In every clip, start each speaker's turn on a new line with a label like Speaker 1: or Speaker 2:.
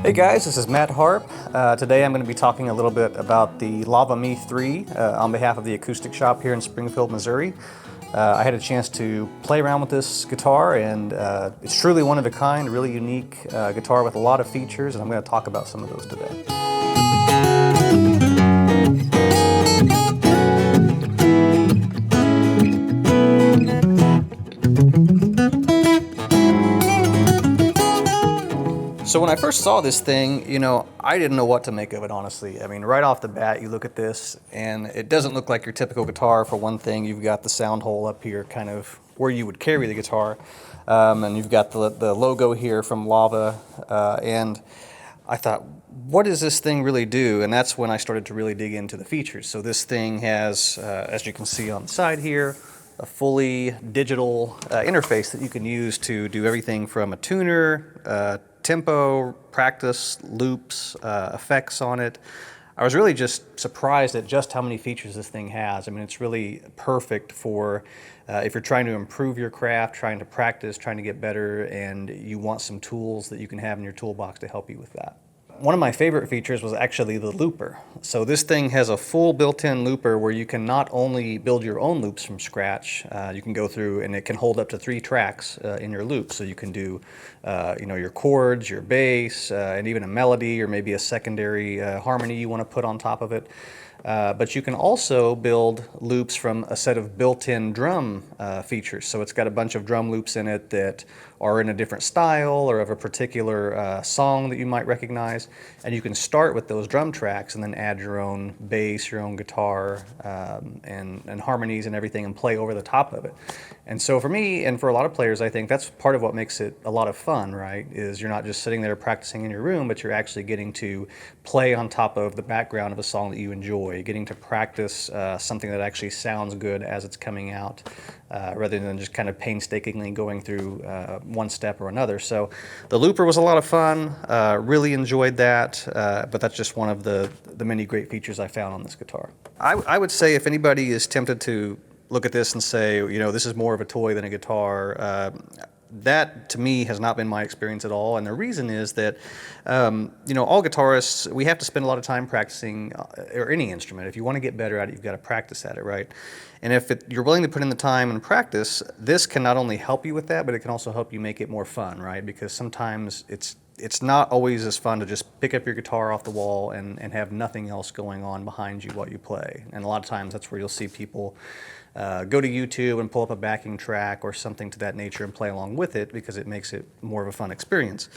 Speaker 1: Hey guys, this is Matt Harp. Today I'm going to be talking a little bit about the Lava ME3 on behalf of the Acoustic Shop here in Springfield, Missouri. I had a chance to play around with this guitar, and it's truly one of a kind, really unique guitar with a lot of features, and I'm going to talk about some of those today. So when I first saw this thing, I didn't know what to make of it, honestly. I mean, right off the bat, you look at this, and it doesn't look like your typical guitar. For one thing, you've got the sound hole up here, kind of where you would carry the guitar, and you've got the logo here from Lava, and I thought, what does this thing really do? And that's when I started to really dig into the features. So this thing has, as you can see on the side here, a fully digital interface that you can use to do everything from a tuner, tempo, practice, loops, effects on it. I was really just surprised at just how many features this thing has. I mean, it's really perfect for if you're trying to improve your craft, trying to practice, trying to get better, and you want some tools that you can have in your toolbox to help you with that. One of my favorite features was actually the looper. So this thing has a full built-in looper where you can not only build your own loops from scratch, you can go through and it can hold up to 3 tracks in your loop. So you can do your chords, your bass, and even a melody or maybe a secondary harmony you want to put on top of it. But you can also build loops from a set of built-in drum features. So it's got a bunch of drum loops in it that are in a different style or of a particular song that you might recognize. And you can start with those drum tracks and then add your own bass, your own guitar, and harmonies and everything and play over the top of it. And so for me and for a lot of players, I think that's part of what makes it a lot of fun, right? Is you're not just sitting there practicing in your room, but you're actually getting to play on top of the background of a song that you enjoy, getting to practice something that actually sounds good as it's coming out, rather than just kind of painstakingly going through one step or another. So the looper was a lot of fun, really enjoyed that, but that's just one of the many great features I found on this guitar. I would say if anybody is tempted to look at this and say, this is more of a toy than a guitar, that to me has not been my experience at all. And the reason is that, all guitarists, we have to spend a lot of time practicing, or any instrument. If you want to get better at it, you've got to practice at it, right? And if you're willing to put in the time and practice, this can not only help you with that, but it can also help you make it more fun, right? Because sometimes it's not always as fun to just pick up your guitar off the wall and have nothing else going on behind you while you play. And a lot of times that's where you'll see people go to YouTube and pull up a backing track or something to that nature and play along with it because it makes it more of a fun experience.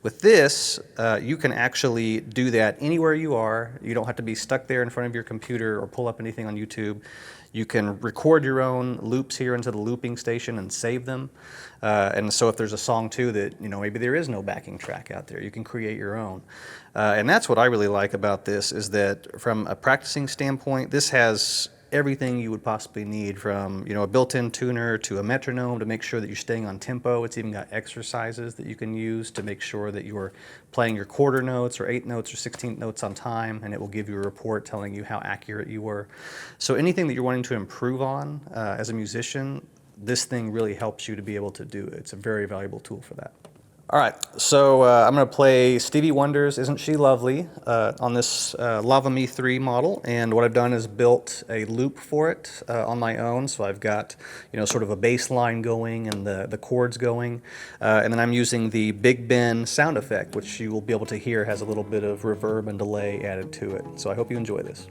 Speaker 1: With this, you can actually do that anywhere you are. You don't have to be stuck there in front of your computer or pull up anything on YouTube. You can record your own loops here into the looping station and save them. And so if there's a song too that, maybe there is no backing track out there, you can create your own. And that's what I really like about this, is that from a practicing standpoint, this has everything you would possibly need, from a built-in tuner to a metronome to make sure that you're staying on tempo. It's even got exercises that you can use to make sure that you're playing your quarter notes or 8th notes or 16th notes on time, and it will give you a report telling you how accurate you were. So anything that you're wanting to improve on as a musician, this thing really helps you to be able to do it. It's a very valuable tool for that. All right, so I'm going to play Stevie Wonder's Isn't She Lovely on this Lava ME3 model, and what I've done is built a loop for it on my own. So I've got sort of a bass line going and the chords going, and then I'm using the Big Ben sound effect, which you will be able to hear has a little bit of reverb and delay added to it. So I hope you enjoy this.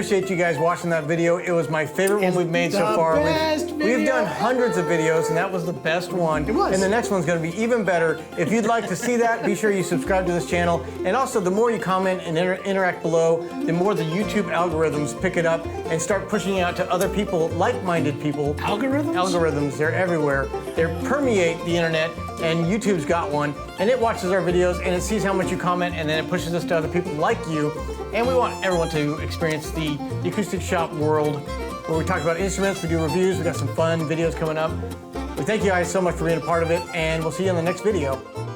Speaker 2: appreciate you guys watching that video. It was my favorite one we've made so far. We've done hundreds of videos, and that was the best one.
Speaker 3: It was.
Speaker 2: And the next one's gonna be even better. If you'd like to see that, be sure you subscribe to this channel. And also, the more you comment and interact below, the more the YouTube algorithms pick it up and start pushing it out to other people, like-minded people.
Speaker 3: Algorithms?
Speaker 2: Algorithms, they're everywhere. They permeate the internet, and YouTube's got one, and it watches our videos, and it sees how much you comment, and then it pushes us to other people like you. And we want everyone to experience the Acoustic Shop world, where we talk about instruments, we do reviews, we got some fun videos coming up. We thank you guys so much for being a part of it, and we'll see you in the next video.